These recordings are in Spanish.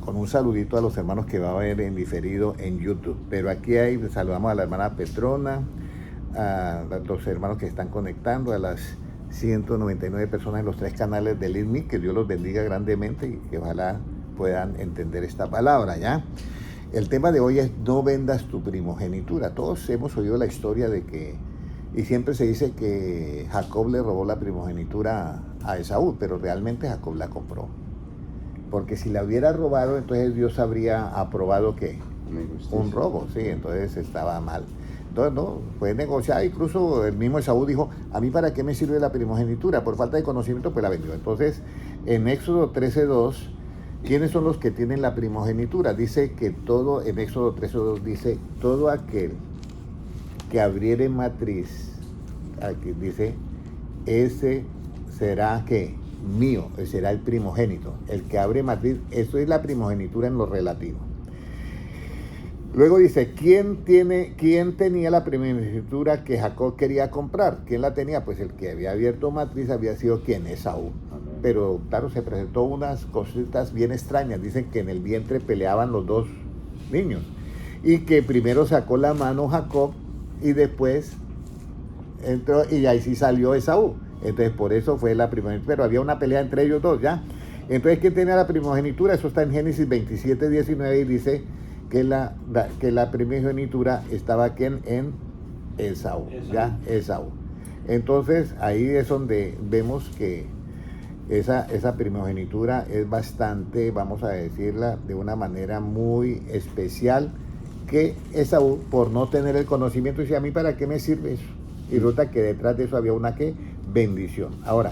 con un saludito a los hermanos que va a ver en diferido en YouTube. Pero aquí saludamos a la hermana Petrona, a los hermanos que están conectando, a las 199 personas en los 3 canales del INMI, que Dios los bendiga grandemente y que ojalá puedan entender esta palabra, ¿ya? El tema de hoy es no vendas tu primogenitura. Todos hemos oído la historia de que, y siempre se dice que Jacob le robó la primogenitura a Esaú, pero realmente Jacob la compró. Porque si la hubiera robado, entonces Dios habría aprobado ¿qué? Un robo, sí, entonces estaba mal. Entonces, no, fue negociar, incluso el mismo Esaú dijo, ¿a mí para qué me sirve la primogenitura? Por falta de conocimiento, pues la vendió. Entonces, en Éxodo 13:2, ¿quiénes son los que tienen la primogenitura? Dice que todo, en Éxodo 13:2 dice, todo aquel que abriere matriz, aquí dice, ese será, ¿qué? Mío, será el primogénito. El que abre matriz, eso es la primogenitura en lo relativo. Luego dice, ¿quién tenía la primogenitura que Jacob quería comprar? ¿Quién la tenía? Pues el que había abierto matriz había sido ¿quién? Esaú. Pero claro, se presentó unas cositas bien extrañas. Dicen que en el vientre peleaban los dos niños. Y que primero sacó la mano Jacob y después entró y ahí sí salió Esaú. Entonces por eso fue la primogenitura. Pero había una pelea entre ellos dos, ¿ya? Entonces, ¿quién tenía la primogenitura? Eso está en Génesis 27:19 y dice que la primogenitura estaba aquí en Esaú, ¿ya? Esaú. Entonces ahí es donde vemos que esa primogenitura es bastante, vamos a decirla de una manera muy especial, que Esaú, por no tener el conocimiento, dice, ¿a mí para qué me sirve eso? Y resulta que detrás de eso había una ¿qué? Bendición. Ahora,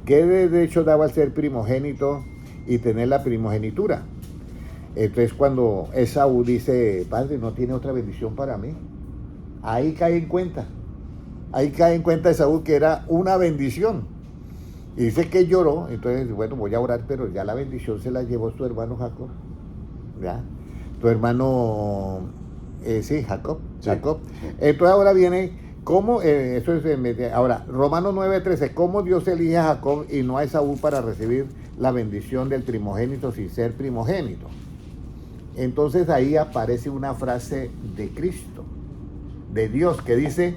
¿qué derecho daba al ser primogénito y tener la primogenitura? Entonces cuando Esaú dice, padre, no tiene otra bendición para mí, ahí cae en cuenta Esaú que era una bendición. Y dice que lloró, entonces, bueno, voy a orar, pero ya la bendición se la llevó su hermano Jacob, ¿ya? Tu hermano, sí, Jacob. Entonces ahora viene, ¿cómo? Eso es, ahora, Romanos 9:13, ¿cómo Dios elige a Jacob y no a Esaú para recibir la bendición del primogénito sin ser primogénito? Entonces ahí aparece una frase de Cristo, de Dios, que dice,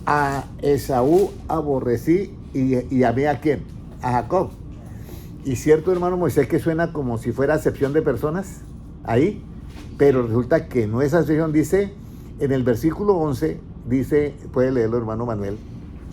a Esaú aborrecí y amé ¿a quién? A Jacob. Y cierto, hermano Moisés, que suena como si fuera acepción de personas, ahí, pero resulta que no es acepción. Dice, en el versículo 11, dice, puede leerlo hermano Manuel.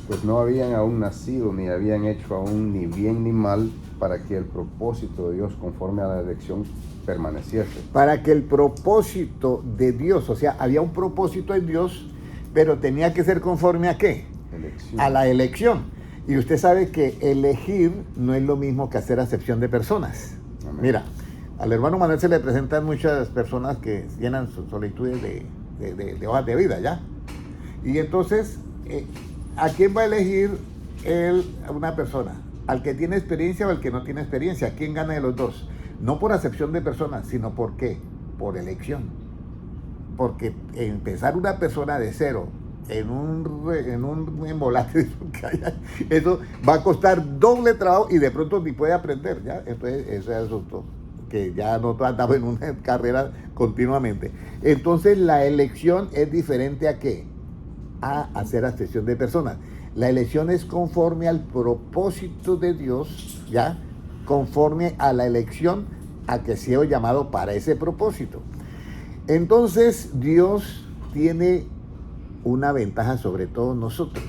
Pues no habían aún nacido, ni habían hecho aún ni bien ni mal, para que el propósito de Dios conforme a la elección permaneciese. Para que el propósito de Dios, o sea, había un propósito en Dios, pero tenía que ser conforme ¿a qué? Elección. A la elección. Y usted sabe que elegir no es lo mismo que hacer acepción de personas. Amén. Mira, al hermano Manuel se le presentan muchas personas que llenan sus solicitudes de hojas de vida, ¿ya? Y entonces, ¿a quién va a elegir una persona? ¿Al que tiene experiencia o al que no tiene experiencia? ¿Quién gana de los dos? No por acepción de personas, sino ¿por qué? Por elección. Porque empezar una persona de cero en un embolate, eso va a costar doble trabajo y de pronto ni puede aprender, ¿ya? Entonces, ese es el asunto, que ya no andamos en una carrera continuamente. Entonces, la elección es diferente ¿a qué? A hacer acepción de personas. La elección es conforme al propósito de Dios, ¿ya? Conforme a la elección a que sea llamado para ese propósito. Entonces, Dios tiene una ventaja sobre todos nosotros,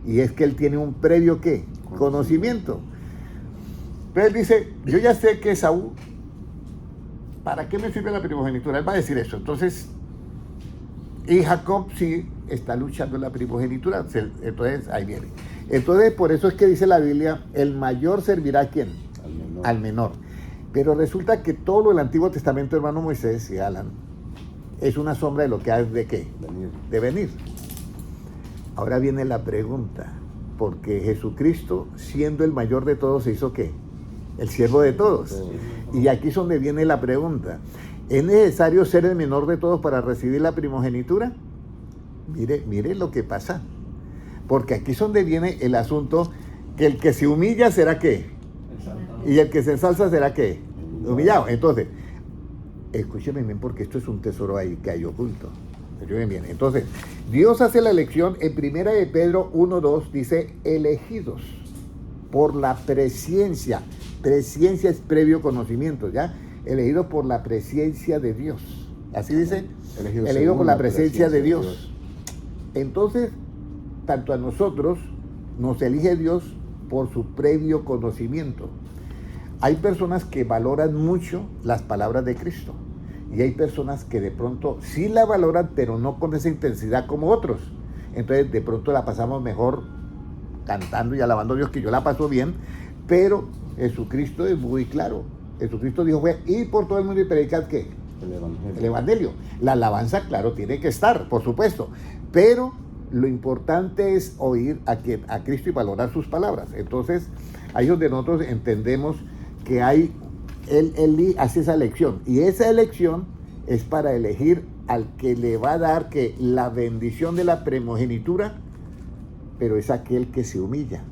y es que Él tiene un previo ¿qué? Conocimiento. Entonces dice, yo ya sé que Esaú, ¿para qué me sirve la primogenitura? Él va a decir eso. Entonces, y Jacob sí está luchando en la primogenitura. Entonces, ahí viene. Entonces, por eso es que dice la Biblia, el mayor servirá ¿a quién? Al menor. Pero resulta que todo lo del Antiguo Testamento, hermano Moisés y Alan, es una sombra de lo que ha de ¿qué? De venir. Ahora viene la pregunta, porque Jesucristo, siendo el mayor de todos, se hizo ¿qué? El siervo de todos. Y aquí es donde viene la pregunta. ¿Es necesario ser el menor de todos para recibir la primogenitura? Mire lo que pasa. Porque aquí es donde viene el asunto, que el que se humilla será ¿qué? Y el que se ensalza será ¿qué? humillado. Entonces, escúcheme bien, porque esto es un tesoro ahí que hay oculto. Escúcheme bien. Entonces, Dios hace la elección en 1 de Pedro 1:2, dice, elegidos por la presciencia. Presciencia es previo conocimiento, ¿ya? Elegidos por la presciencia de Dios. Así dice, elegidos por la presencia de Dios. Entonces, tanto a nosotros nos elige Dios por su previo conocimiento. Hay personas que valoran mucho las palabras de Cristo y hay personas que de pronto sí la valoran, pero no con esa intensidad como otros. Entonces, de pronto la pasamos mejor cantando y alabando a Dios, que yo la paso bien, pero Jesucristo es muy claro. Jesucristo dijo, ir por todo el mundo y predicar, ¿qué? El Evangelio. La alabanza, claro, tiene que estar, por supuesto, pero lo importante es oír a Cristo y valorar sus palabras. Entonces, ahí es donde nosotros entendemos que Él hace esa elección, y esa elección es para elegir al que le va a dar que la bendición de la primogenitura, pero es aquel que se humilla.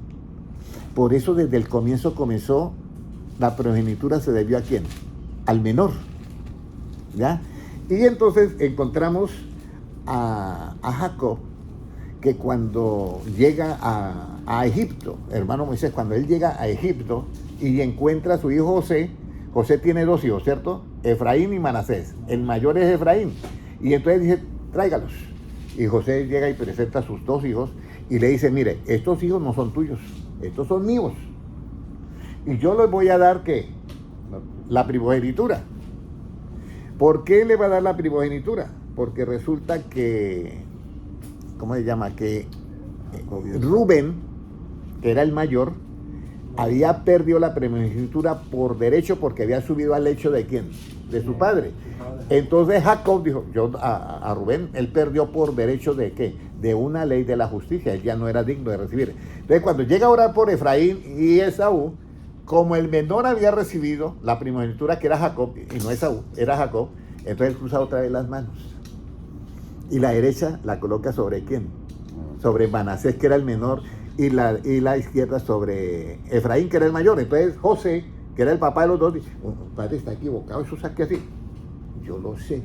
Por eso desde el comienzo comenzó, la primogenitura se debió ¿a quién? Al menor, ¿ya? Y entonces encontramos a Jacob, que cuando llega a Egipto, hermano Moisés, cuando él llega a Egipto y encuentra a su hijo José, José tiene dos hijos, ¿cierto? Efraín y Manasés. El mayor es Efraín. Y entonces dice, tráigalos. Y José llega y presenta a sus dos hijos y le dice, mire, estos hijos no son tuyos, estos son míos. Y yo les voy a dar, ¿qué? La primogenitura. ¿Por qué le va a dar la primogenitura? Porque resulta que, ¿cómo se llama? Que Rubén, que era el mayor, había perdido la primogenitura por derecho porque había subido al lecho de ¿quién? De su padre. Entonces Jacob dijo, a Rubén, él perdió por derecho de ¿qué? De una ley de la justicia, él ya no era digno de recibir. Entonces cuando llega a orar por Efraín y Esaú, como el menor había recibido la primogenitura, que era Jacob, y no Esaú, era Jacob, entonces él cruza otra vez las manos. Y la derecha la coloca sobre ¿quién? Sobre Manasés, que era el menor, y la izquierda sobre Efraín, que era el mayor. Entonces José, que era el papá de los dos, dice, padre, está equivocado, eso saque así. Yo lo sé,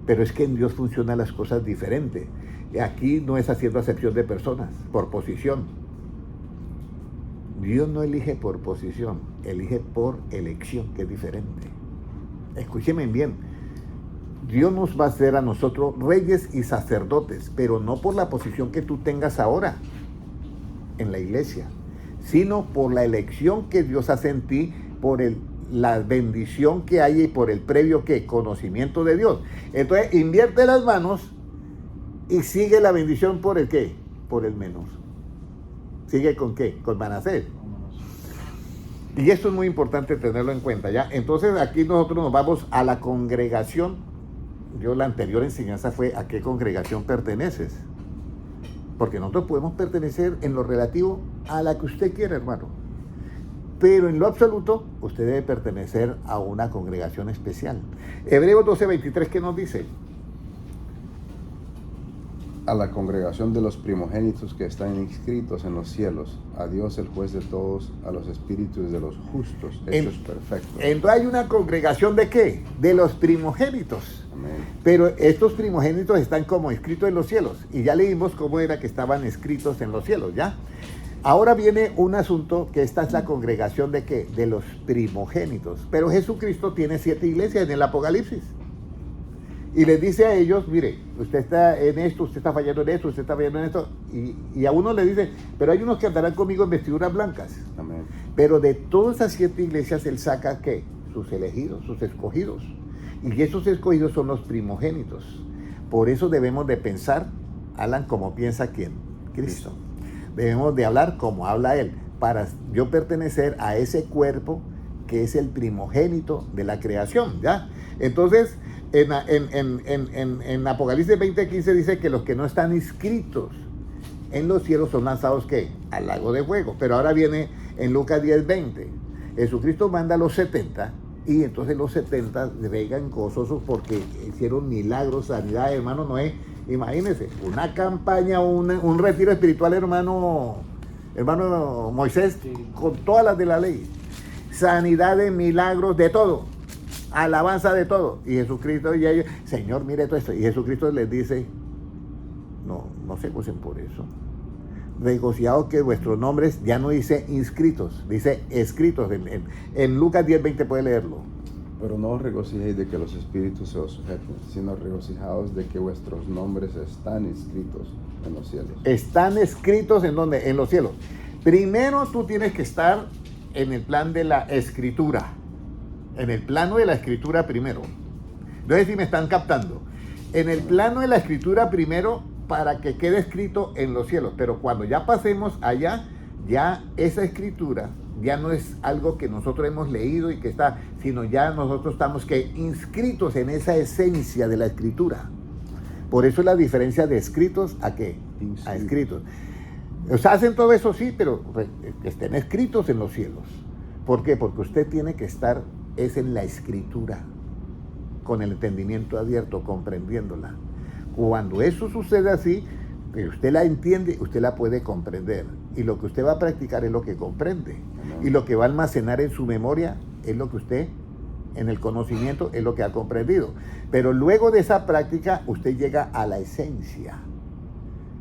pero es que en Dios funcionan las cosas diferentes. Aquí no es haciendo acepción de personas, por posición. Dios no elige por posición, elige por elección, que es diferente. Escúcheme bien, Dios nos va a hacer a nosotros reyes y sacerdotes, pero no por la posición que tú tengas ahora en la iglesia, sino por la elección que Dios hace en ti, por la bendición que hay y por el previo conocimiento de Dios. Entonces invierte las manos y sigue la bendición por el ¿qué? Por el menor. ¿Sigue con qué? Con Manasés. Y esto es muy importante tenerlo en cuenta, ¿ya? Entonces aquí nosotros nos vamos a la congregación. La anterior enseñanza fue ¿a qué congregación perteneces? Porque nosotros podemos pertenecer en lo relativo a la que usted quiera, hermano. Pero en lo absoluto, usted debe pertenecer a una congregación especial. Hebreos 12:23, ¿qué nos dice? A la congregación de los primogénitos que están inscritos en los cielos, a Dios el juez de todos, a los espíritus de los justos, hechos perfectos. Entonces hay una congregación ¿de qué? De los primogénitos. Amén. Pero estos primogénitos están como escritos en los cielos. Y ya leímos cómo era que estaban escritos en los cielos, ¿ya? Ahora viene un asunto que esta es la congregación ¿de qué? De los primogénitos. Pero Jesucristo tiene 7 iglesias en el Apocalipsis. Y les dice a ellos, mire, usted está en esto, usted está fallando en esto, usted está fallando en esto. Y a uno le dice, pero hay unos que andarán conmigo en vestiduras blancas. Amén. Pero de todas esas 7 iglesias él saca ¿qué? Sus elegidos, sus escogidos. Y esos escogidos son los primogénitos. Por eso debemos de pensar, Alan, como piensa ¿quién? Cristo. Debemos de hablar como habla Él, para yo pertenecer a ese cuerpo que es el primogénito de la creación, ¿ya? Entonces, en Apocalipsis 20:15 dice que los que no están inscritos en los cielos son lanzados, ¿qué? Al lago de fuego. Pero ahora viene en Lucas 10:20. Jesucristo manda a los 70 y entonces los 70 vengan gozosos porque hicieron milagros, sanidad, hermano Noé. Imagínense, una campaña, un retiro espiritual, hermano Moisés, sí, con todas las de la ley. sanidades, milagros, de todo, alabanza de todo. Y Jesucristo, y ellos, Señor, mire todo esto. Y Jesucristo les dice, no se gocen por eso. Regocijaos que vuestros nombres ya no dice inscritos, dice escritos. En Lucas 10:20 puede leerlo. Pero no os regocijéis de que los espíritus se os sujeten, sino regocijaos de que vuestros nombres están escritos en los cielos. Están escritos ¿en dónde? En los cielos. Primero tú tienes que estar en el plan de la escritura. En el plano de la escritura primero. No sé si me están captando. En el plano de la escritura primero para que quede escrito en los cielos. Pero cuando ya pasemos allá, ya esa escritura ya no es algo que nosotros hemos leído y que está, sino ya nosotros estamos inscritos en esa esencia de la escritura. Por eso es la diferencia de escritos a qué, a escritos. O sea, hacen todo eso sí, pero que estén escritos en los cielos. ¿Por qué? Porque usted tiene que estar es en la escritura, con el entendimiento abierto, comprendiéndola. Cuando eso sucede así, que usted la entiende, usted la puede comprender. Y lo que usted va a practicar es lo que comprende. Y lo que va a almacenar en su memoria es lo que usted, en el conocimiento, es lo que ha comprendido. Pero luego de esa práctica, usted llega a la esencia.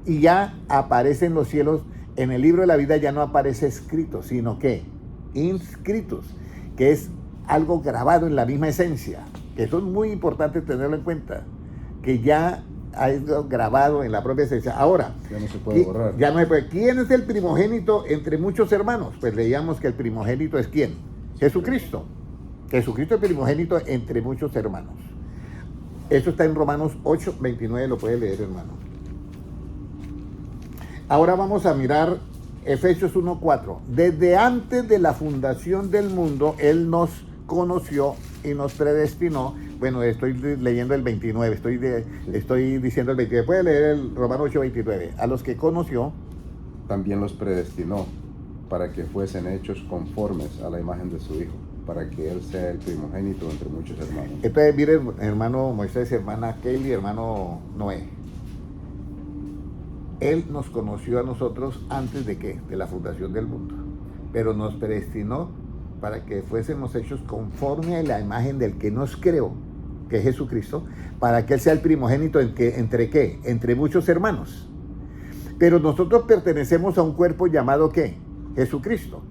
Y ya aparece en los cielos, en el libro de la vida ya no aparece escrito, sino que inscritos, que es algo grabado en la misma esencia. Que eso es muy importante tenerlo en cuenta. Que ya ha sido grabado en la propia esencia. Ahora, ya no se puede borrar. Ya no se puede. ¿Quién es el primogénito entre muchos hermanos? Pues leíamos que el primogénito es ¿quién? Jesucristo. Jesucristo es el primogénito entre muchos hermanos. Eso está en Romanos 8:29, lo puede leer, hermano. Ahora vamos a mirar Efesios 1:4. Desde antes de la fundación del mundo, Él nos conoció y nos predestinó. Bueno, estoy leyendo el 29, estoy diciendo el 29. Puede leer el Romanos 8:29. A los que conoció, también los predestinó para que fuesen hechos conformes a la imagen de su Hijo, para que Él sea el primogénito entre muchos hermanos. Entonces, mire, hermano Moisés, hermana Kelly, hermano Noé. Él nos conoció a nosotros antes de ¿qué? De la fundación del mundo. Pero nos predestinó para que fuésemos hechos conforme a la imagen del que nos creó, que es Jesucristo, para que Él sea el primogénito ¿entre qué? Entre muchos hermanos. Pero nosotros pertenecemos a un cuerpo llamado ¿qué? Jesucristo.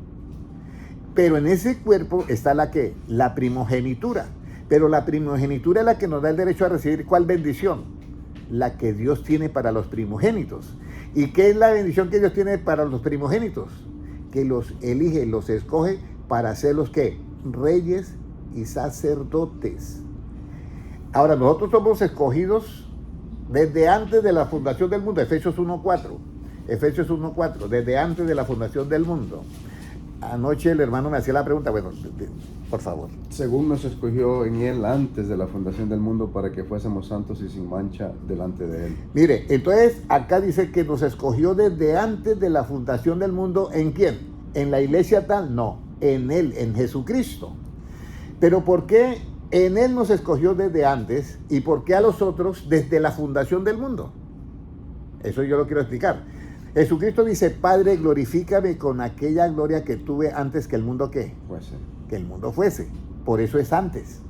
Pero en ese cuerpo está la ¿qué? La primogenitura. Pero la primogenitura es la que nos da el derecho a recibir ¿cuál bendición? La que Dios tiene para los primogénitos. ¿Y qué es la bendición que Dios tiene para los primogénitos? Que los elige, los escoge para hacerlos ¿qué? Reyes y sacerdotes. Ahora, nosotros somos escogidos desde antes de la fundación del mundo. Efesios 1:4. Efesios 1:4, desde antes de la fundación del mundo. Anoche el hermano me hacía la pregunta, bueno, por favor. Según nos escogió en Él antes de la fundación del mundo para que fuésemos santos y sin mancha delante de Él. Mire, entonces acá dice que nos escogió desde antes de la fundación del mundo. ¿En quién? ¿En la iglesia tal? No, en Él, en Jesucristo. Pero ¿por qué en Él nos escogió desde antes y por qué a los otros desde la fundación del mundo? Eso yo lo quiero explicar. Jesucristo dice, Padre, glorifícame con aquella gloria que tuve antes que el mundo ¿qué? Fuese. Que el mundo fuese. Por eso es antes.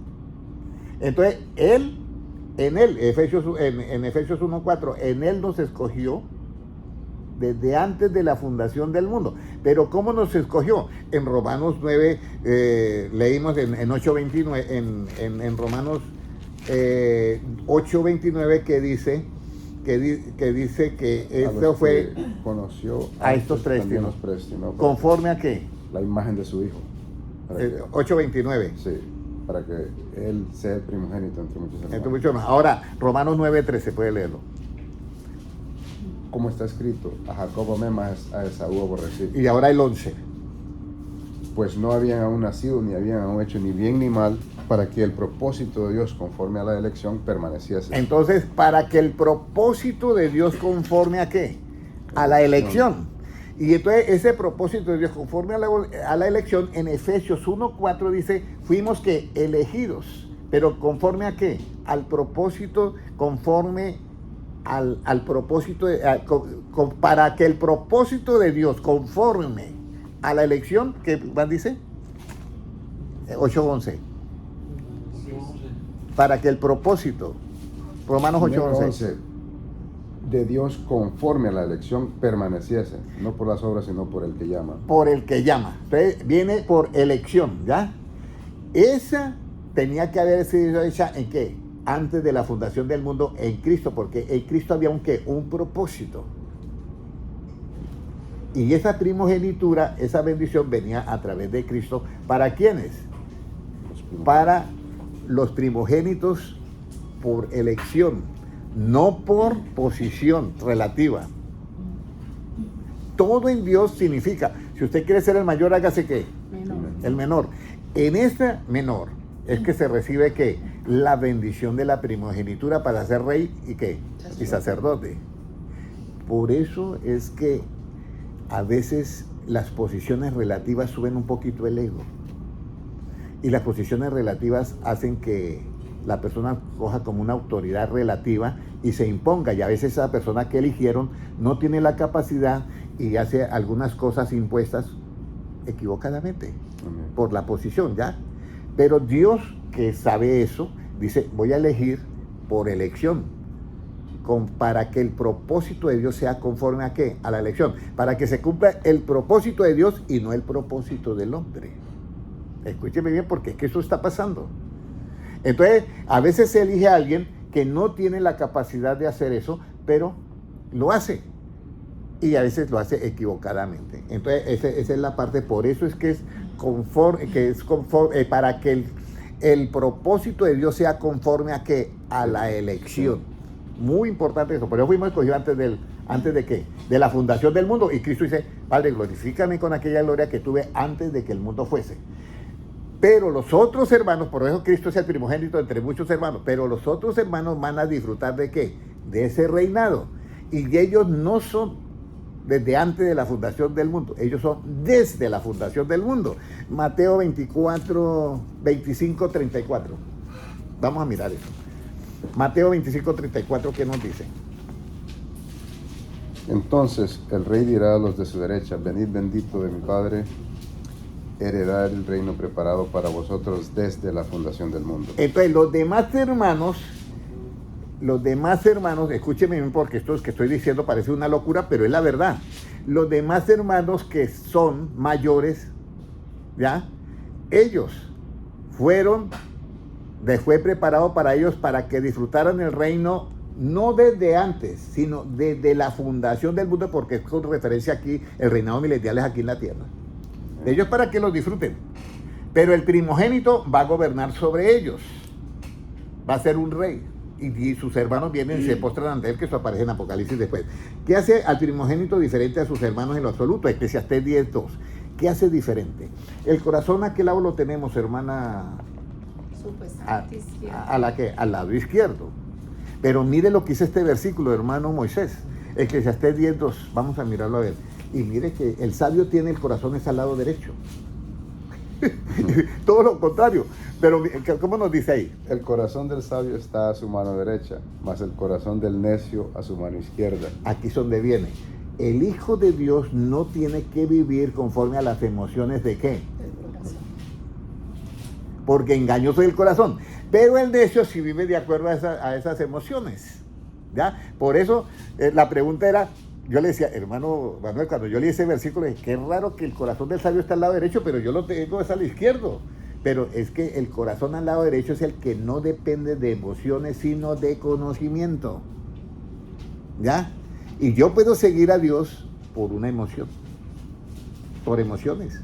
Entonces, en Efesios 1:4, en Él nos escogió desde antes de la fundación del mundo. Pero ¿cómo nos escogió? En Romanos 9, leímos en 8:29, en Romanos 8:29 que dice que esto fue conoció a estos tres, también nos predestinó conforme a qué, la imagen de su Hijo, 8:29, sí, para que Él sea el primogénito entre muchos hermanos. Ahora Romanos 9:13 puede leerlo. Como está escrito, a Jacob amé, mas a Esaú aborrecí. Y ahora el 11. Pues no habían aún nacido, ni habían aún hecho ni bien ni mal, para que el propósito de Dios conforme a la elección permaneciese. Entonces, para que el propósito de Dios conforme a qué? A la elección. Y entonces ese propósito de Dios conforme a la elección, en Efesios 1:4 dice, fuimos que elegidos, pero conforme a qué? Al propósito, conforme al propósito, para que el propósito de Dios conforme a la elección, ¿qué más dice? 8:11. Para que el propósito, Romanos 8:11. De Dios conforme a la elección permaneciese, no por las obras, sino por el que llama. Por el que llama. Entonces viene por elección, ¿ya? Esa tenía que haber sido hecha ¿en qué? Antes de la fundación del mundo en Cristo, porque en Cristo había un propósito. Y esa primogenitura, esa bendición venía a través de Cristo. ¿Para quiénes? Para los primogénitos por elección, no por posición relativa. Todo en Dios significa, si usted quiere ser el mayor, hágase ¿qué? Menor. El menor. En este menor es que se recibe ¿qué? La bendición de la primogenitura para ser rey y ¿qué? Y sacerdote. Por eso es que a veces las posiciones relativas suben un poquito el ego. Y las posiciones relativas hacen que la persona coja como una autoridad relativa y se imponga. Y a veces esa persona que eligieron no tiene la capacidad y hace algunas cosas impuestas equivocadamente. Amén. Por la posición, ¿ya? Pero Dios, que sabe eso, dice, voy a elegir por elección, para que el propósito de Dios sea conforme a ¿qué? A la elección, para que se cumpla el propósito de Dios y no el propósito del hombre. Escúcheme bien, porque es que eso está pasando. Entonces, a veces se elige a alguien que no tiene la capacidad de hacer eso, pero lo hace. Y a veces lo hace equivocadamente. Entonces, esa es la parte, por eso es que es conforme, para que el propósito de Dios sea conforme a ¿qué? A la elección. Muy importante eso. Por eso fuimos escogidos antes de ¿qué? De la fundación del mundo. Y Cristo dice, Padre, glorifícame con aquella gloria que tuve antes de que el mundo fuese. Pero los otros hermanos, por eso Cristo es el primogénito entre muchos hermanos, pero los otros hermanos van a disfrutar ¿de qué? De ese reinado. Y ellos no son desde antes de la fundación del mundo, ellos son desde la fundación del mundo. Mateo 24, 25, 34. Vamos a mirar eso. Mateo 25, 34, ¿qué nos dice? Entonces el rey dirá a los de su derecha, venid bendito de mi Padre, heredar el reino preparado para vosotros desde la fundación del mundo. Entonces los demás hermanos, escúcheme bien porque esto que estoy diciendo parece una locura, pero es la verdad. Los demás hermanos que son mayores, ¿ya? Ellos fue preparado para ellos para que disfrutaran el reino no desde antes, sino desde la fundación del mundo, porque es con referencia aquí, el reinado milenial es aquí en la tierra. Ellos para que los disfruten. Pero el primogénito va a gobernar sobre ellos. Va a ser un rey. Y sus hermanos vienen y se postran ante él, que eso aparece en Apocalipsis después. ¿Qué hace al primogénito diferente a sus hermanos en lo absoluto? Eclesiastés 10:2. ¿Qué hace diferente? El corazón a aquel lado lo tenemos, hermana, Supuestamente izquierdo. al lado izquierdo. Pero mire lo que dice este versículo, hermano Moisés. Eclesiastés 10:2. Vamos a mirarlo a ver. Y mire que el sabio tiene el corazón es al lado derecho. Todo lo contrario. Pero, ¿cómo nos dice ahí? El corazón del sabio está a su mano derecha, mas el corazón del necio a su mano izquierda. Aquí es donde viene. El Hijo de Dios no tiene que vivir conforme a las emociones de ¿qué? Del corazón. Porque engañoso es el corazón. Pero el necio sí vive de acuerdo a esas emociones. ¿Ya? Por eso la pregunta era, yo le decía, hermano Manuel, cuando yo leí ese versículo, dije, qué raro que el corazón del sabio está al lado derecho, pero yo lo tengo es al izquierdo. Pero es que el corazón al lado derecho es el que no depende de emociones, sino de conocimiento. ¿Ya? Y yo puedo seguir a Dios por una emoción, por emociones.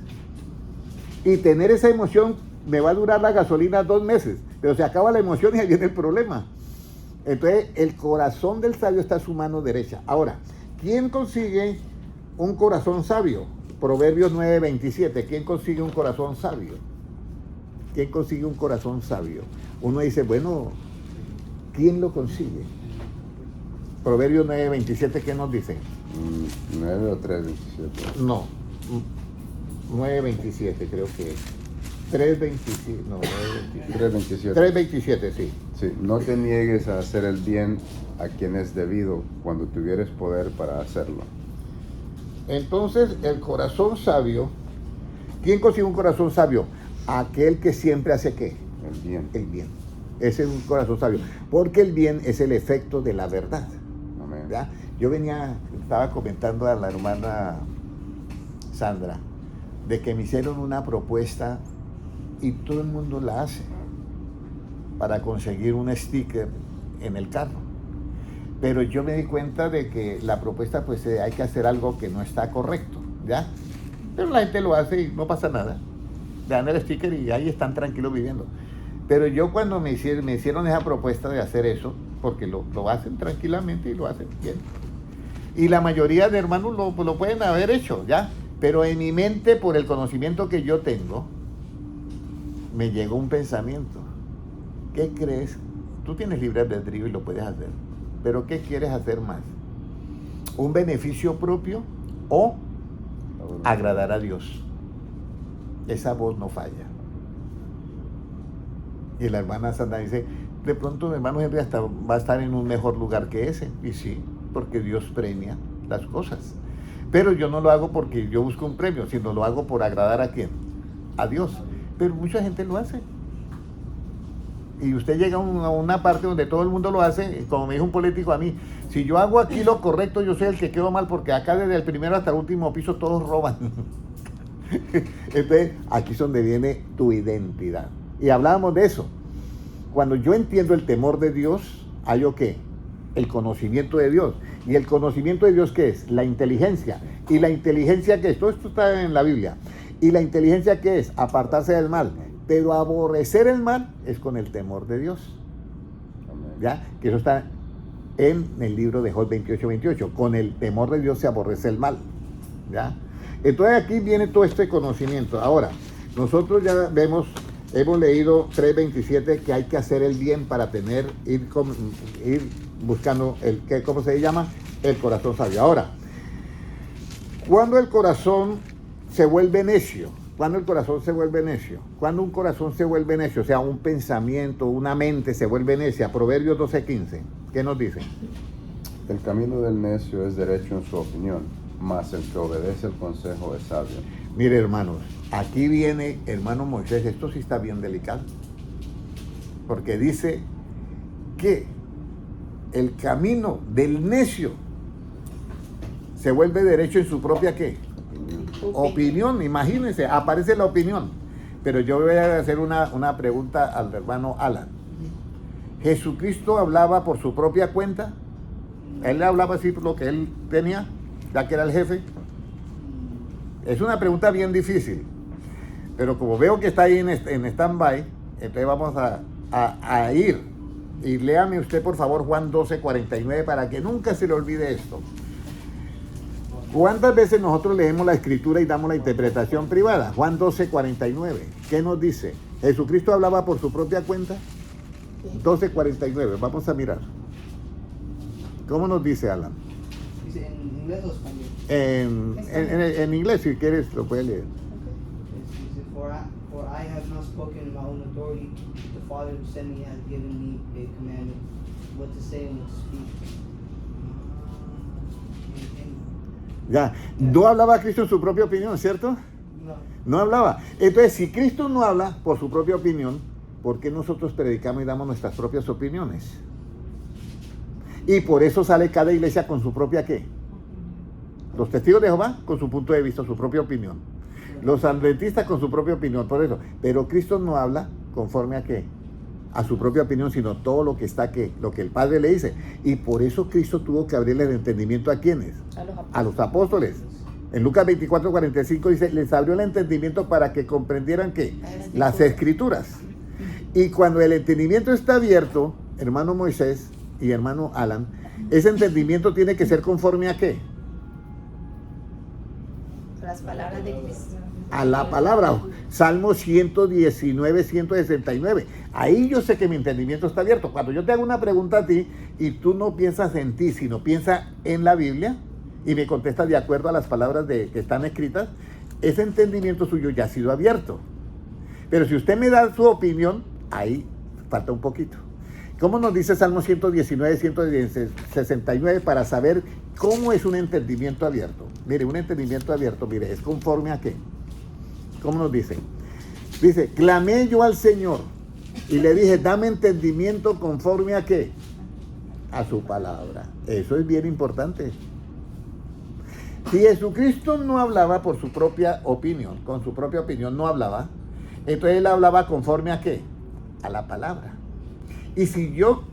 Y tener esa emoción me va a durar la gasolina 2 meses, pero se acaba la emoción y ahí viene el problema. Entonces, el corazón del sabio está a su mano derecha. Ahora, ¿quién consigue un corazón sabio? Proverbios 9:27. ¿Quién consigue un corazón sabio? ¿Quién consigue un corazón sabio? Uno dice, bueno, ¿quién lo consigue? Proverbios 9:27, ¿qué nos dice? 9 o 3:27. No, 9:27 creo que es. 3:27, no, 9:27. 3:27, sí. Sí, no te niegues a hacer el bien a quien es debido cuando tuvieres poder para hacerlo. Entonces, el corazón sabio, ¿quién consigue un corazón sabio? Aquel que siempre hace ¿qué? El bien. El bien. Ese es un corazón sabio. Porque el bien es el efecto de la verdad. Amén. ¿Ya? Yo estaba comentando a la hermana Sandra, de que me hicieron una propuesta y todo el mundo la hace para conseguir un sticker en el carro. Pero yo me di cuenta de que la propuesta, pues hay que hacer algo que no está correcto, ¿ya? Pero la gente lo hace y no pasa nada. Le dan el sticker y ahí están tranquilos viviendo. Pero yo cuando me hicieron esa propuesta de hacer eso, porque lo hacen tranquilamente y lo hacen bien. Y la mayoría de hermanos lo pueden haber hecho, ¿ya? Pero en mi mente, por el conocimiento que yo tengo, me llegó un pensamiento. ¿Qué crees? Tú tienes libre albedrío y lo puedes hacer. Pero ¿qué quieres hacer más? ¿Un beneficio propio o agradar a Dios? Esa voz no falla. Y la hermana Sandra dice, de pronto mi hermano Henry hasta va a estar en un mejor lugar que ese. Y sí, porque Dios premia las cosas. Pero yo no lo hago porque yo busco un premio, sino lo hago por agradar a ¿quién? A Dios. Pero mucha gente lo hace. Y usted llega a una parte donde todo el mundo lo hace, como me dijo un político a mí, si yo hago aquí lo correcto, yo soy el que quedo mal, porque acá desde el primero hasta el último piso todos roban. Entonces, aquí es donde viene tu identidad. Y hablábamos de eso. Cuando yo entiendo el temor de Dios, ¿hay o qué? El conocimiento de Dios. ¿Y el conocimiento de Dios qué es? La inteligencia. ¿Y la inteligencia qué es? Todo esto está en la Biblia. ¿Y la inteligencia qué es? Apartarse del mal. Pero aborrecer el mal es con el temor de Dios. ¿Ya? Que eso está en el libro de Job 28:28. Con el temor de Dios se aborrece el mal. ¿Ya? Entonces aquí viene todo este conocimiento. Ahora, nosotros ya hemos leído 3:27 que hay que hacer el bien para ir buscando ¿cómo se llama? El corazón sabio. Ahora, ¿cuándo el corazón se vuelve necio? ¿Cuándo el corazón se vuelve necio? ¿Cuándo un corazón se vuelve necio? O sea, un pensamiento, una mente se vuelve necia. Proverbios 12:15. ¿Qué nos dice? El camino del necio es derecho en su opinión, mas el que obedece el consejo es sabio. Mire, hermanos, aquí viene, hermano Moisés, esto sí está bien delicado. Porque dice que el camino del necio se vuelve derecho en su propia ¿qué? Opinión. Imagínense, aparece la opinión. Pero yo voy a hacer una pregunta al hermano Alan. ¿Jesucristo hablaba por su propia cuenta? ¿Él hablaba así por lo que él tenía, ya que era el jefe? Es una pregunta bien difícil. Pero como veo que está ahí en stand-by, entonces vamos a ir. Y léame usted, por favor, Juan 12:49, para que nunca se le olvide esto. ¿Cuántas veces nosotros leemos la escritura y damos la interpretación privada? Juan 12:49. ¿Qué nos dice? ¿Jesucristo hablaba por su propia cuenta? 12:49. Vamos a mirar. ¿Cómo nos dice Alan? ¿Dice en inglés o español? En inglés, si quieres, lo puedes leer. Dice, for I have not spoken in my own authority. The Father who sent me has given me a commandment, what to say and what to speak. Ya, no hablaba Cristo en su propia opinión, ¿cierto? No hablaba. Entonces, si Cristo no habla por su propia opinión, ¿por qué nosotros predicamos y damos nuestras propias opiniones? Y por eso sale cada iglesia con su propia ¿qué? Los testigos de Jehová con su punto de vista, su propia opinión. Los adventistas con su propia opinión, por eso. Pero Cristo no habla conforme a ¿qué? A su propia opinión, sino todo lo que está ¿qué? Lo que el Padre le dice. Y por eso Cristo tuvo que abrirle el entendimiento ¿a quiénes? A los apóstoles. En Lucas 24:45 dice, les abrió el entendimiento para que comprendieran ¿qué? Las escrituras. Y cuando el entendimiento está abierto, hermano Moisés y hermano Alan, ese entendimiento tiene que ser conforme ¿a qué? Las palabras de Cristo. A la palabra. Salmo 119, 169. Ahí yo sé que mi entendimiento está abierto. Cuando yo te hago una pregunta a ti y tú no piensas en ti, sino piensas en la Biblia y me contestas de acuerdo a las palabras que están escritas, ese entendimiento suyo ya ha sido abierto. Pero si usted me da su opinión, ahí falta un poquito. ¿Cómo nos dice Salmo 119, 169 para saber cómo es un entendimiento abierto? Mire, un entendimiento abierto, mire, es conforme a qué. ¿Cómo nos dice? Dice, clamé yo al Señor y le dije, dame entendimiento conforme a qué, a su palabra. Eso es bien importante. Si Jesucristo no hablaba por su propia opinión, con su propia opinión no hablaba, entonces él hablaba conforme a qué, a la palabra. Y si yo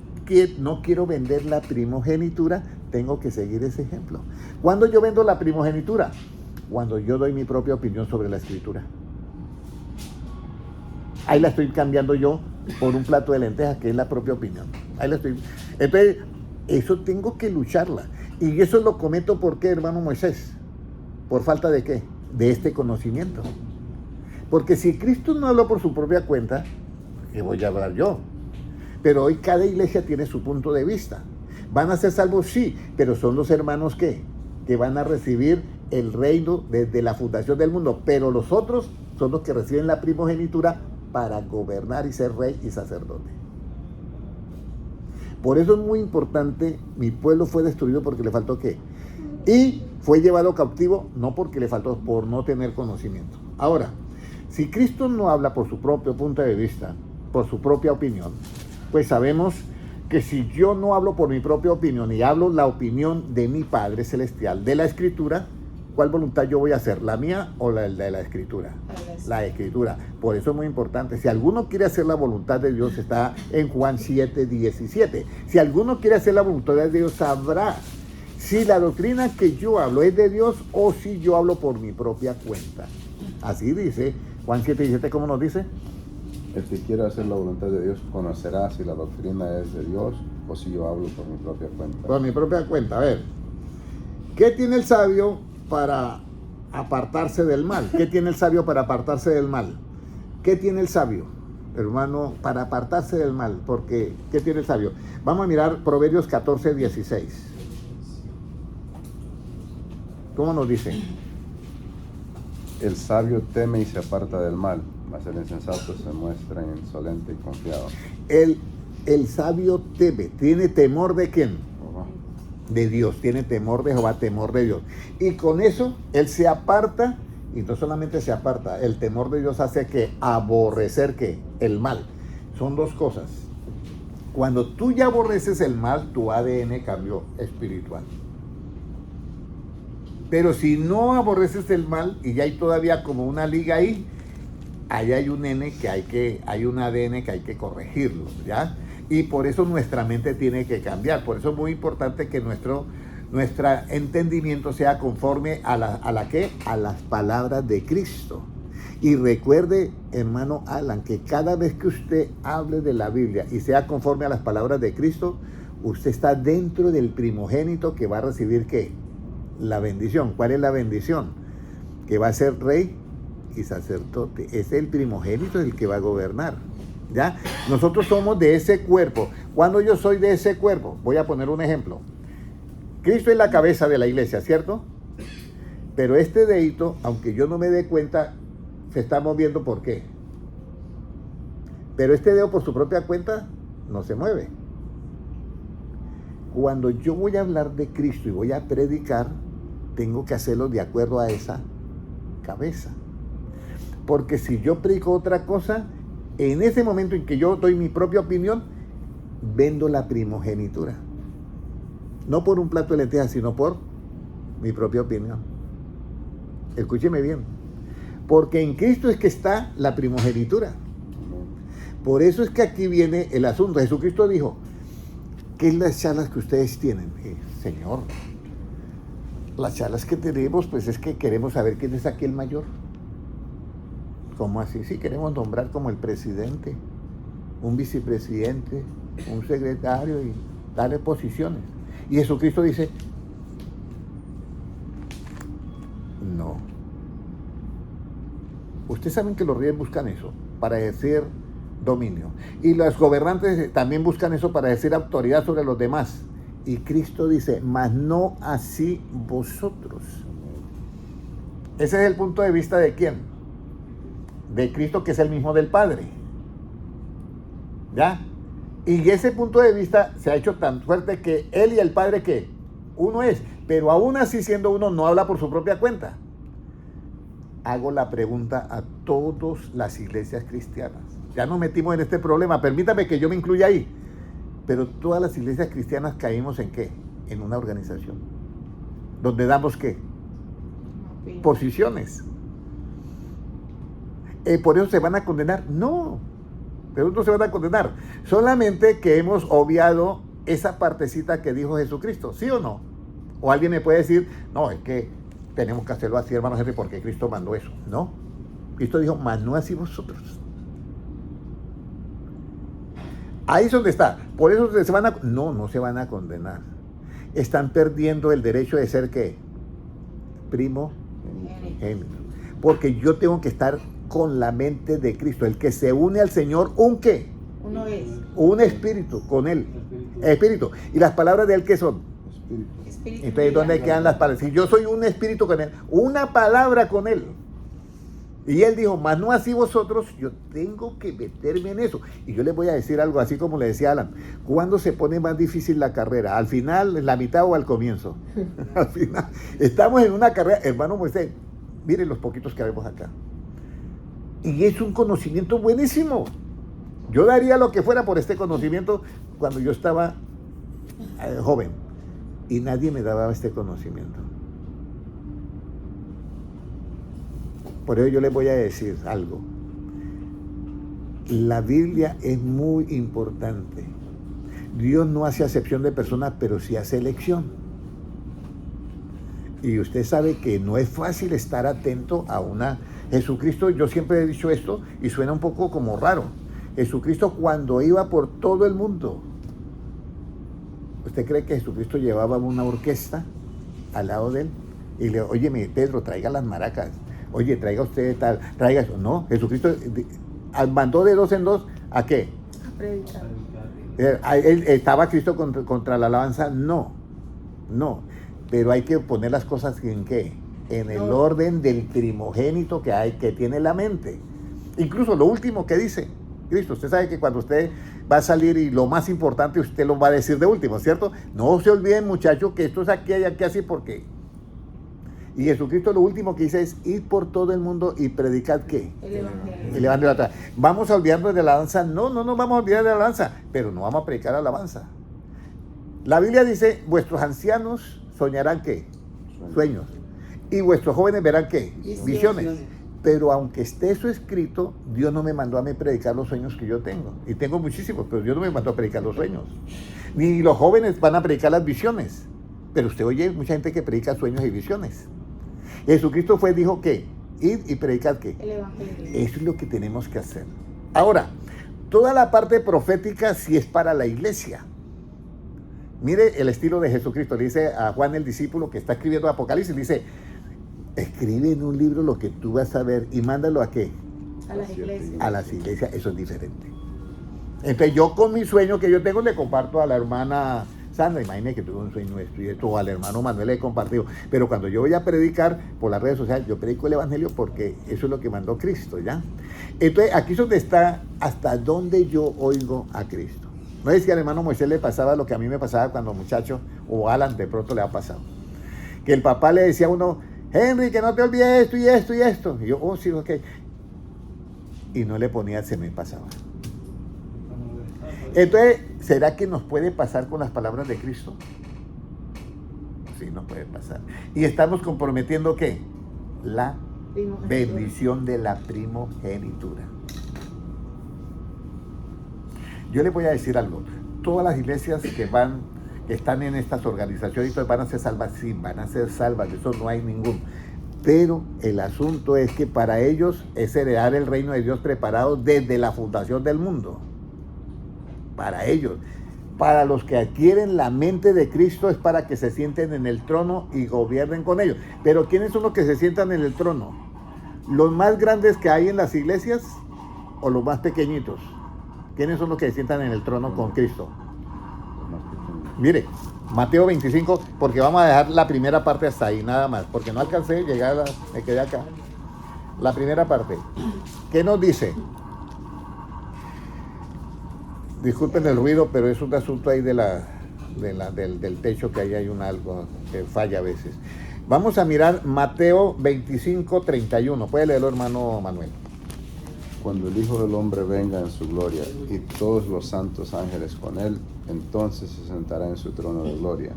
no quiero vender la primogenitura, tengo que seguir ese ejemplo. ¿Cuándo yo vendo la primogenitura? Cuando yo doy mi propia opinión sobre la escritura. Ahí la estoy cambiando yo por un plato de lentejas, que es la propia opinión. Ahí la estoy. Entonces, eso tengo que lucharla. Y eso lo cometo, ¿por qué, hermano Moisés? ¿Por falta de qué? De este conocimiento. Porque si Cristo no habló por su propia cuenta, ¿qué voy a hablar yo? Pero hoy cada iglesia tiene su punto de vista. ¿Van a ser salvos? Sí, pero son los hermanos que van a recibir el reino desde la fundación del mundo. Pero los otros son los que reciben la primogenitura para gobernar y ser rey y sacerdote. Por eso es muy importante, mi pueblo fue destruido porque le faltó ¿qué? Y fue llevado cautivo no porque le faltó, por no tener conocimiento. Ahora, si Cristo no habla por su propio punto de vista, por su propia opinión, pues sabemos que si yo no hablo por mi propia opinión y hablo la opinión de mi Padre Celestial, de la Escritura, ¿cuál voluntad yo voy a hacer? ¿La mía o la de la Escritura? La Escritura. Por eso es muy importante. Si alguno quiere hacer la voluntad de Dios, está en Juan 7:17. Si alguno quiere hacer la voluntad de Dios, sabrá si la doctrina que yo hablo es de Dios o si yo hablo por mi propia cuenta. Así dice Juan 7:17, ¿cómo nos dice? El que quiera hacer la voluntad de Dios conocerá si la doctrina es de Dios o si yo hablo por mi propia cuenta. Por mi propia cuenta. A ver, ¿qué tiene el sabio para apartarse del mal? ¿Qué tiene el sabio para apartarse del mal? ¿Qué tiene el sabio, hermano, para apartarse del mal? Porque, ¿qué tiene el sabio? Vamos a mirar Proverbios 14:16. ¿Cómo nos dice? El sabio teme y se aparta del mal, mas el insensato se muestra insolente y confiado. El sabio teme, tiene temor ¿de quién? Ojo. De Dios, tiene temor de Jehová, temor de Dios. Y con eso, él se aparta, y no solamente se aparta, el temor de Dios hace que aborrecer ¿qué? El mal. Son dos cosas. Cuando tú ya aborreces el mal, tu ADN cambió espiritual. Pero si no aborreces el mal, y ya hay todavía como una liga ahí, ahí hay un N que hay un ADN que hay que corregirlo, ¿ya? Y por eso nuestra mente tiene que cambiar. Por eso es muy importante que nuestro entendimiento sea conforme a las palabras de Cristo. Y recuerde, hermano Alan, que cada vez que usted hable de la Biblia y sea conforme a las palabras de Cristo, usted está dentro del primogénito que va a recibir ¿qué? La bendición. ¿Cuál es la bendición? Que va a ser rey y sacerdote. Es el primogénito el que va a gobernar. ¿Ya? Nosotros somos de ese cuerpo. Cuando yo soy de ese cuerpo, voy a poner un ejemplo. Cristo es la cabeza de la iglesia, ¿cierto? Pero este dedito, aunque yo no me dé cuenta, se está moviendo. ¿Por qué? Pero este dedo por su propia cuenta no se mueve. Cuando yo voy a hablar de Cristo y voy a predicar, tengo que hacerlo de acuerdo a esa cabeza. Porque si yo predico otra cosa, en ese momento en que yo doy mi propia opinión, vendo la primogenitura. No por un plato de lentejas, sino por mi propia opinión. Escúcheme bien. Porque en Cristo es que está la primogenitura. Por eso es que aquí viene el asunto. Jesucristo dijo, ¿qué es las charlas que ustedes tienen? Señor, las charlas que tenemos, pues es que queremos saber quién es aquí el mayor. ¿Cómo así? Sí, queremos nombrar como el presidente, un vicepresidente, un secretario y darle posiciones. Y Jesucristo dice, no. Ustedes saben que los reyes buscan eso, para ejercer dominio. Y los gobernantes también buscan eso para ejercer autoridad sobre los demás. Y Cristo dice, mas no así vosotros. Ese es el punto de vista de ¿quién? De Cristo, que es el mismo del Padre. ¿Ya? Y ese punto de vista se ha hecho tan fuerte que Él y el Padre, ¿qué? Uno es. Pero aún así, siendo uno, no habla por su propia cuenta. hago la pregunta a todas las iglesias cristianas. Ya nos metimos en este problema, permítame que yo me incluya ahí. Pero todas las iglesias cristianas caímos ¿en qué? En una organización. Donde damos ¿qué? Posiciones. ¿Por eso se van a condenar? No, pero no se van a condenar. Solamente que hemos obviado esa partecita que dijo Jesucristo, ¿sí o no? O alguien me puede decir, no, es que tenemos que hacerlo así, hermano Henry, porque Cristo mandó eso. No, Cristo dijo, mas no así vosotros. Ahí es donde está. Por eso se van a... No se van a condenar. Están perdiendo el derecho de ser ¿qué? Primogénito. Porque yo tengo que estar con la mente de Cristo. El que se une al Señor, ¿un qué? Uno es. Un espíritu con Él. Espíritu. ¿Y las palabras de Él qué son? Espíritu. Entonces, ¿dónde quedan las palabras? Si yo soy un espíritu con Él, una palabra con Él. Y Él dijo, mas no así vosotros, yo tengo que meterme en eso. Y yo les voy a decir algo, así como le decía Alan, ¿cuándo se pone más difícil la carrera? ¿Al final, en la mitad o al comienzo? Al final. Estamos en una carrera, hermano Moisés, miren los poquitos que vemos acá. Y es un conocimiento buenísimo. Yo daría lo que fuera por este conocimiento cuando yo estaba joven. Y nadie me daba este conocimiento. Por ello yo les voy a decir algo. La Biblia es muy importante. Dios no hace acepción de personas, pero sí hace elección. Y usted sabe que no es fácil estar atento a una... Jesucristo, yo siempre he dicho esto y suena un poco como raro. Jesucristo cuando iba por todo el mundo, ¿usted cree que Jesucristo llevaba una orquesta al lado de él? Y le, óyeme, Pedro, traiga las maracas. Oye, traiga usted tal, traiga eso. No, Jesucristo mandó de dos en dos, ¿a qué? A predicar. ¿Estaba Cristo contra la alabanza? No. Pero hay que poner las cosas en qué, en el orden del primogénito que tiene la mente. Incluso lo último que dice Cristo, usted sabe que cuando usted va a salir y lo más importante usted lo va a decir de último, ¿cierto? No se olviden, muchachos, que esto es aquí y aquí así, porque... Y Jesucristo lo último que dice es ir por todo el mundo y predicar ¿qué? El evangelio. El evangelio atrás. ¿Vamos a olvidarnos de la alabanza? No vamos a olvidar de la alabanza, pero no vamos a predicar alabanza. La Biblia dice, vuestros ancianos soñarán ¿qué? Sueños. Y vuestros jóvenes verán ¿qué? Visiones. Pero aunque esté eso escrito, Dios no me mandó a mí predicar los sueños que yo tengo. Y tengo muchísimos, pero Dios no me mandó a predicar los sueños. Ni los jóvenes van a predicar las visiones. Pero usted oye mucha gente que predica sueños y visiones. Jesucristo dijo que ir y predicar ¿qué? El evangelio. Eso es lo que tenemos que hacer. Ahora, toda la parte profética sí es para la iglesia. Mire el estilo de Jesucristo. Le dice a Juan el discípulo que está escribiendo Apocalipsis, le dice, escribe en un libro lo que tú vas a ver y mándalo ¿a qué? A las iglesias. A las iglesias. Eso es diferente. Entonces yo con mi sueño que yo tengo le comparto a la hermana Sandra, imagínate que tuve un sueño esto y esto, o al hermano Manuel le he compartido, pero cuando yo voy a predicar por las redes sociales, yo predico el evangelio porque eso es lo que mandó Cristo, ¿ya? Entonces aquí es donde está hasta donde yo oigo a Cristo. No es que al hermano Moisés le pasaba lo que a mí me pasaba cuando muchacho, o Alan de pronto le ha pasado, que el papá le decía a uno, Henry, que no te olvides esto y esto y esto, y yo, oh sí, ok, y no le ponía, se me pasaba. Entonces, ¿será que nos puede pasar con las palabras de Cristo? Sí, nos puede pasar. Y estamos comprometiendo ¿qué? La bendición de la primogenitura. Yo les voy a decir algo. Todas las iglesias que están en estas organizaciones van a ser salvas, sí, van a ser salvas, de eso no hay ningún. Pero el asunto es que para ellos es heredar el reino de Dios preparado desde la fundación del mundo. Para ellos. Para los que adquieren la mente de Cristo es para que se sienten en el trono y gobiernen con ellos. Pero ¿quiénes son los que se sientan en el trono? ¿Los más grandes que hay en las iglesias o los más pequeñitos? ¿Quiénes son los que se sientan en el trono con Cristo? Mire, Mateo 25, porque vamos a dejar la primera parte hasta ahí, nada más, porque no alcancé a llegar, me quedé acá. La primera parte. ¿Qué nos dice? Disculpen el ruido, pero es un asunto ahí del techo que ahí hay algo que falla a veces. Vamos a mirar Mateo 25:31. Puede leerlo, hermano Manuel. Cuando el Hijo del Hombre venga en su gloria y todos los santos ángeles con él, entonces se sentará en su trono de gloria.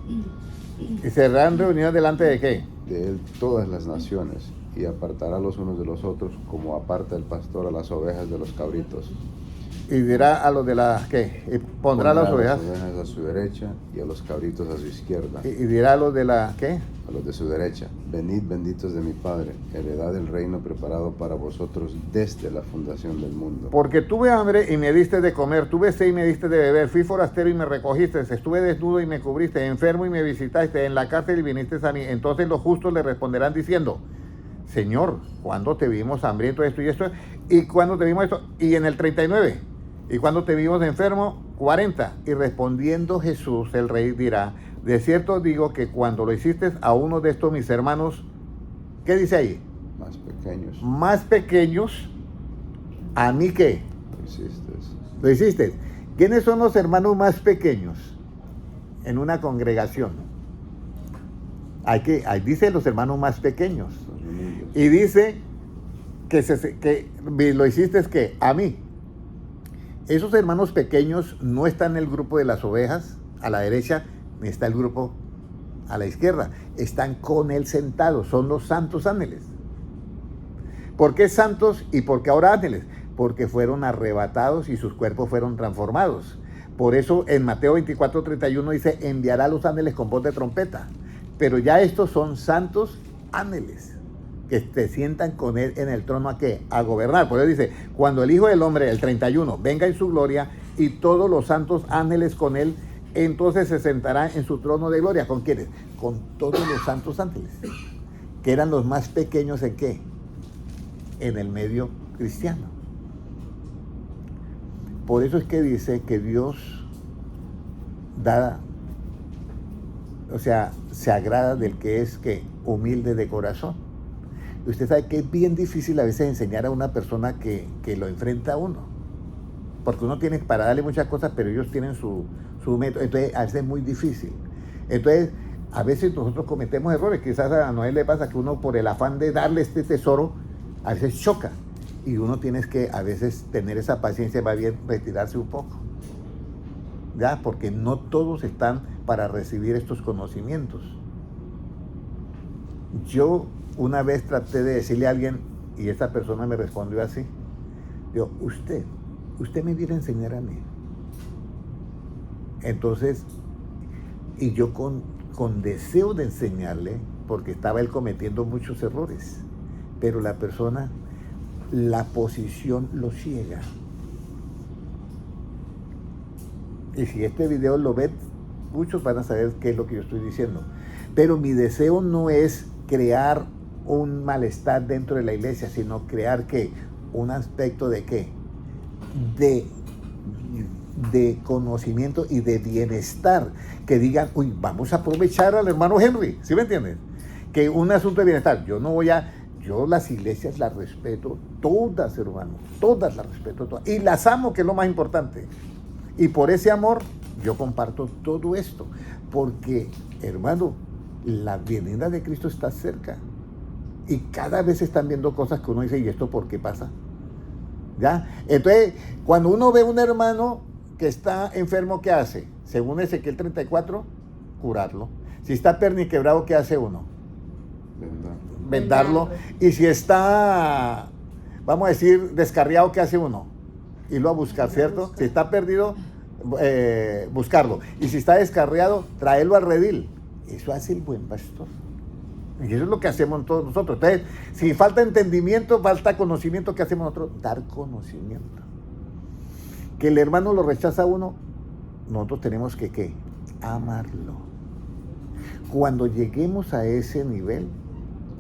¿Y serán reunidos delante de qué? De él todas las naciones, y apartará los unos de los otros, como aparta el pastor a las ovejas de los cabritos. Y dirá a los de la ¿qué? Y pondrá las ovejas. A su derecha y a los cabritos a su izquierda. Y dirá a los de la ¿qué? A los de su derecha: venid benditos de mi Padre, heredad del reino preparado para vosotros desde la fundación del mundo. Porque tuve hambre y me diste de comer, tuve sed y me diste de beber, fui forastero y me recogiste, estuve desnudo y me cubriste, enfermo y me visitaste, en la cárcel y viniste a mí. Entonces los justos le responderán diciendo: Señor, ¿cuándo te vimos hambriento, esto y esto? ¿Y cuándo te vimos esto? Y en el 39, ¿y cuándo te vimos enfermo? 40. Y respondiendo Jesús, el rey, dirá: de cierto digo que cuando lo hiciste a uno de estos mis hermanos, ¿qué dice ahí? Más pequeños. Más pequeños, ¿a mí qué? Lo hiciste. Lo hiciste. ¿Quiénes son los hermanos más pequeños en una congregación? Ahí dice los hermanos más pequeños. Los humildes. Y dice que lo hiciste que a mí. Esos hermanos pequeños no están en el grupo de las ovejas a la derecha, ni está el grupo a la izquierda. Están con él sentados, son los santos ángeles. ¿Por qué santos y por qué ahora ángeles? Porque fueron arrebatados y sus cuerpos fueron transformados. Por eso en Mateo 24:31 dice: enviará a los ángeles con voz de trompeta. Pero ya estos son santos ángeles que se sientan con él en el trono, ¿a qué? A gobernar. Por eso dice: cuando el Hijo del Hombre, el 31, venga en su gloria y todos los santos ángeles con él, entonces se sentará en su trono de gloria. ¿Con quiénes? Con todos los santos ángeles, que eran los más pequeños ¿en qué? En el medio cristiano. Por eso es que dice que Dios da, o sea, se agrada del que es que humilde de corazón. Y usted sabe que es bien difícil a veces enseñar a una persona que lo enfrenta a uno, porque uno tiene para darle muchas cosas, pero ellos tienen su método. Entonces a veces es muy difícil. Entonces a veces nosotros cometemos errores. Quizás a Noel le pasa que uno, por el afán de darle este tesoro, a veces choca, y uno tiene que a veces tener esa paciencia, va bien retirarse un poco, ¿ya? Porque no todos están para recibir estos conocimientos. Yo una vez traté de decirle a alguien, y esa persona me respondió así: digo, usted me viene a enseñar a mí. Entonces, y yo con deseo de enseñarle, porque estaba él cometiendo muchos errores, pero la persona, la posición lo ciega. Y si este video lo ven, muchos van a saber qué es lo que yo estoy diciendo. Pero mi deseo no es crear un malestar dentro de la iglesia, sino crear ¿qué? Un aspecto de ¿qué? De conocimiento y de bienestar. Que digan: uy, vamos a aprovechar al hermano Henry, ¿sí me entiendes? Que un asunto de bienestar. Yo las iglesias las respeto todas, hermano, todas las respeto todas, y las amo, que es lo más importante. Y por ese amor yo comparto todo esto, porque, hermano, la venida de Cristo está cerca, y cada vez están viendo cosas que uno dice: ¿y esto por qué pasa? ¿Ya? Entonces, cuando uno ve un hermano que está enfermo, ¿qué hace? Según Ezequiel 34, curarlo. Si está perniquebrado, ¿qué hace uno? Vendarlo. Y si está, vamos a decir, descarriado, ¿qué hace uno? Irlo a buscar, ¿cierto? Si está perdido, buscarlo. Y si está descarriado, traerlo al redil. Eso hace el buen pastor. Y eso es lo que hacemos todos nosotros. Entonces, si falta entendimiento, falta conocimiento, ¿qué hacemos nosotros? Dar conocimiento. Que el hermano lo rechaza a uno, nosotros tenemos que ¿qué? Amarlo. Cuando lleguemos a ese nivel,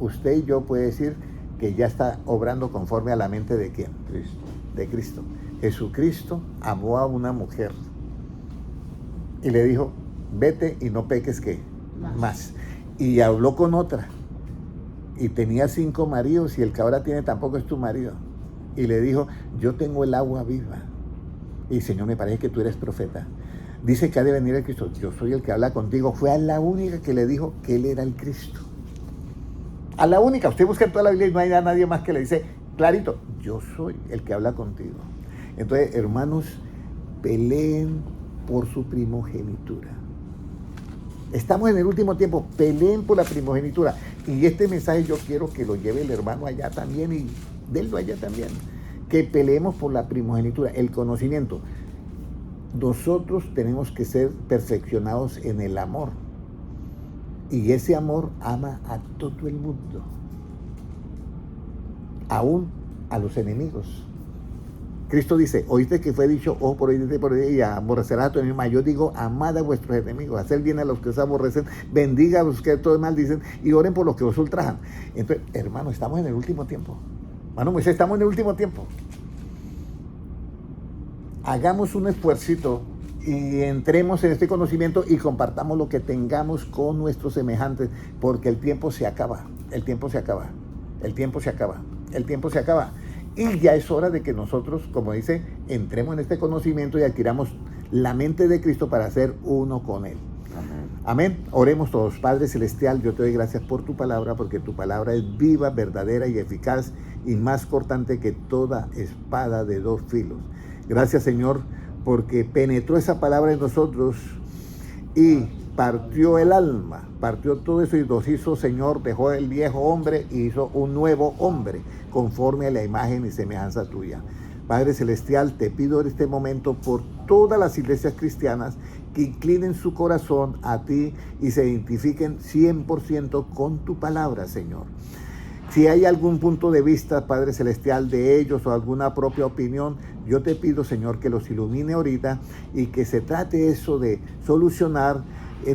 usted y yo puede decir que ya está obrando conforme a la mente de ¿quién? Cristo. De Cristo. Jesucristo amó a una mujer y le dijo: vete y no peques ¿qué? Más. Y habló con otra, y tenía 5 maridos, y el que ahora tiene tampoco es tu marido. Y le dijo: yo tengo el agua viva. Y Señor, me parece que tú eres profeta. Dice que ha de venir el Cristo. Yo soy el que habla contigo. Fue a la única que le dijo que él era el Cristo. A la única, usted busca en toda la Biblia y no hay a nadie más que le dice, clarito, yo soy el que habla contigo. Entonces, hermanos, peleen por su primogenitura. Estamos en el último tiempo, peleen por la primogenitura. Y este mensaje yo quiero que lo lleve el hermano allá también y denlo allá también. Que peleemos por la primogenitura, el conocimiento. Nosotros tenemos que ser perfeccionados en el amor. Y ese amor ama a todo el mundo. Aún a los enemigos. Cristo dice, oíste que fue dicho, ojo por oír, diente por oír, y aborrecerás a tu enemigo. Yo digo, amad a vuestros enemigos, hacer bien a los que os aborrecen, bendiga a los que todos maldicen, y oren por los que os ultrajan. Entonces, hermano, estamos en el último tiempo. Hermano Moisés, estamos en el último tiempo. Hagamos un esfuercito y entremos en este conocimiento y compartamos lo que tengamos con nuestros semejantes, porque el tiempo se acaba, el tiempo se acaba, el tiempo se acaba, el tiempo se acaba. Y ya es hora de que nosotros, como dice, entremos en este conocimiento y adquiramos la mente de Cristo para ser uno con Él. Amén. Amén. Oremos todos. Padre Celestial, yo te doy gracias por tu palabra, porque tu palabra es viva, verdadera y eficaz y más cortante que toda espada de dos filos. Gracias, Señor, porque penetró esa palabra en nosotros y partió el alma, partió todo eso y nos hizo, Señor, dejó el viejo hombre y hizo un nuevo hombre conforme a la imagen y semejanza tuya. Padre Celestial, te pido en este momento por todas las iglesias cristianas que inclinen su corazón a ti y se identifiquen 100% con tu palabra, Señor. Si hay algún punto de vista, Padre Celestial, de ellos o alguna propia opinión, yo te pido, Señor, que los ilumine ahorita y que se trate eso de solucionar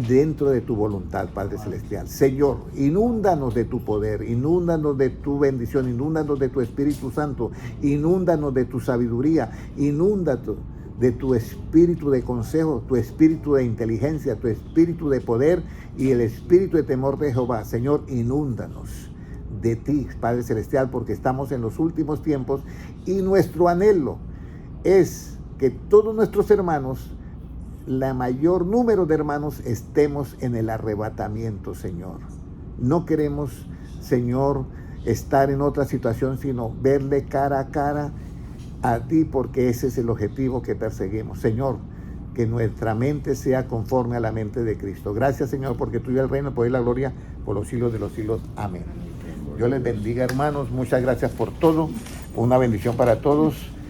dentro de tu voluntad, Padre Celestial. Señor, inúndanos de tu poder, inúndanos de tu bendición, inúndanos de tu Espíritu Santo, inúndanos de tu sabiduría, inúndanos de tu espíritu de consejo, tu espíritu de inteligencia, tu espíritu de poder y el espíritu de temor de Jehová. Señor, inúndanos de ti, Padre Celestial, porque estamos en los últimos tiempos y nuestro anhelo es que todos nuestros hermanos, la mayor número de hermanos, estemos en el arrebatamiento, Señor. No queremos, Señor, estar en otra situación, sino verle cara a cara a ti, porque ese es el objetivo que perseguimos. Señor, que nuestra mente sea conforme a la mente de Cristo. Gracias, Señor, porque tuyo es el reino, el poder y la gloria por los siglos de los siglos. Amén. Dios les bendiga, hermanos. Muchas gracias por todo. Una bendición para todos.